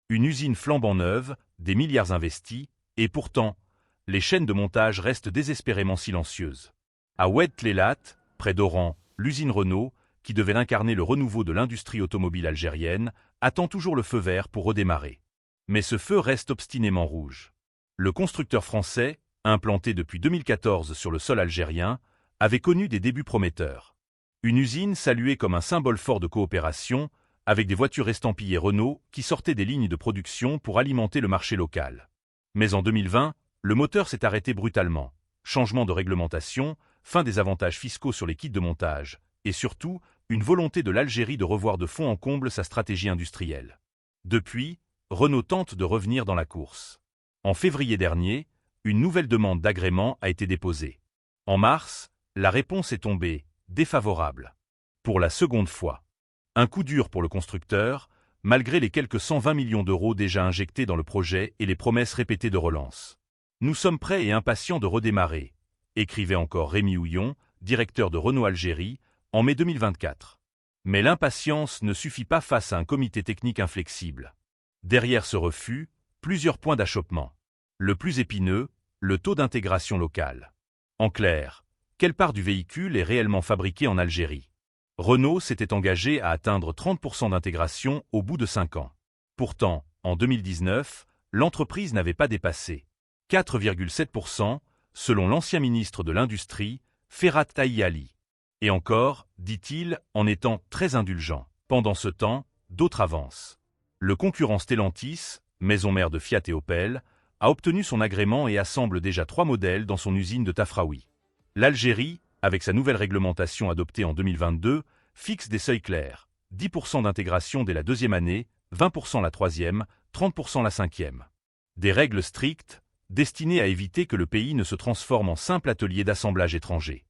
Une usine flambant neuve, des milliards investis, et pourtant, les chaînes de montage restent désespérément silencieuses. À Oued Tlélat, près d'Oran, l'usine Renault, qui devait incarner le renouveau de l'industrie automobile algérienne, attend toujours le feu vert pour redémarrer. Mais ce feu reste obstinément rouge. Le constructeur français, implanté depuis 2014 sur le sol algérien, avait connu des débuts prometteurs. Une usine saluée comme un symbole fort de coopération, avec des voitures estampillées Renault qui sortaient des lignes de production pour alimenter le marché local. Mais en 2020, le moteur s'est arrêté brutalement. Changement de réglementation, fin des avantages fiscaux sur les kits de montage, et surtout, une volonté de l'Algérie de revoir de fond en comble sa stratégie industrielle. Depuis, Renault tente de revenir dans la course. En février dernier, une nouvelle demande d'agrément a été déposée. En mars, la réponse est tombée, défavorable. Pour la seconde fois. Un coup dur pour le constructeur, malgré les quelques 120 millions d'euros déjà injectés dans le projet et les promesses répétées de relance. Nous sommes prêts et impatients de redémarrer, écrivait encore Rémi Houillon, directeur de Renault Algérie, en mai 2024. Mais l'impatience ne suffit pas face à un comité technique inflexible. Derrière ce refus, plusieurs points d'achoppement. Le plus épineux, le taux d'intégration locale. En clair, quelle part du véhicule est réellement fabriquée en Algérie? Renault s'était engagé à atteindre 30% d'intégration au bout de 5 ans. Pourtant, en 2019, l'entreprise n'avait pas dépassé 4,7%, selon l'ancien ministre de l'Industrie, Ferhat Taïali. Et encore, dit-il, en étant très indulgent. Pendant ce temps, d'autres avancent. Le concurrent Stellantis, maison mère de Fiat et Opel, a obtenu son agrément et assemble déjà 3 modèles dans son usine de Tafraoui. L'Algérie, avec sa nouvelle réglementation adoptée en 2022, fixe des seuils clairs, 10% d'intégration dès la 2e année, 20% la 3e, 30% la 5e. Des règles strictes, destinées à éviter que le pays ne se transforme en simple atelier d'assemblage étranger.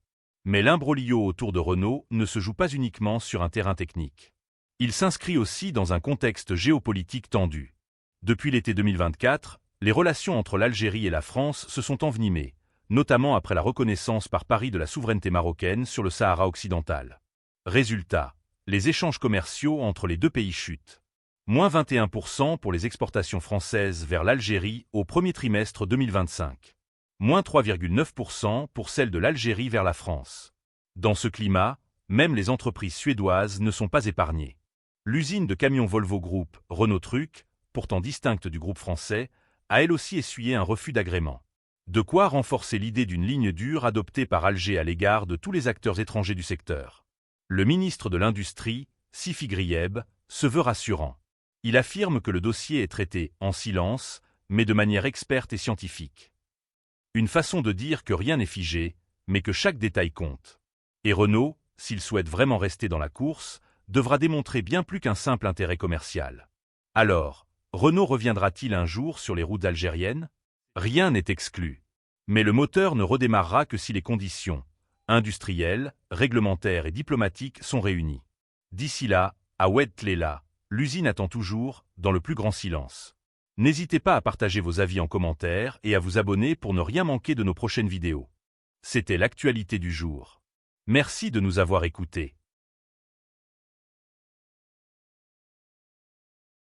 Mais l'imbroglio autour de Renault ne se joue pas uniquement sur un terrain technique. Il s'inscrit aussi dans un contexte géopolitique tendu. Depuis l'été 2024, les relations entre l'Algérie et la France se sont envenimées, notamment après la reconnaissance par Paris de la souveraineté marocaine sur le Sahara occidental. Résultat, les échanges commerciaux entre les deux pays chutent. Moins 21% pour les exportations françaises vers l'Algérie au premier trimestre 2025. Moins 3,9% pour celles de l'Algérie vers la France. Dans ce climat, même les entreprises suédoises ne sont pas épargnées. L'usine de camions Volvo Group, Renault Truck, pourtant distincte du groupe français, a elle aussi essuyé un refus d'agrément. De quoi renforcer l'idée d'une ligne dure adoptée par Alger à l'égard de tous les acteurs étrangers du secteur. Le ministre de l'Industrie, Sifi Grieb, se veut rassurant. Il affirme que le dossier est traité en silence, mais de manière experte et scientifique. Une façon de dire que rien n'est figé, mais que chaque détail compte. Et Renault, s'il souhaite vraiment rester dans la course, devra démontrer bien plus qu'un simple intérêt commercial. Alors, Renault reviendra-t-il un jour sur les routes algériennes? Rien n'est exclu. Mais le moteur ne redémarrera que si les conditions industrielles, réglementaires et diplomatiques sont réunies. D'ici là, à Oued Tlélat, l'usine attend toujours, dans le plus grand silence. N'hésitez pas à partager vos avis en commentaire et à vous abonner pour ne rien manquer de nos prochaines vidéos. C'était l'actualité du jour. Merci de nous avoir écoutés.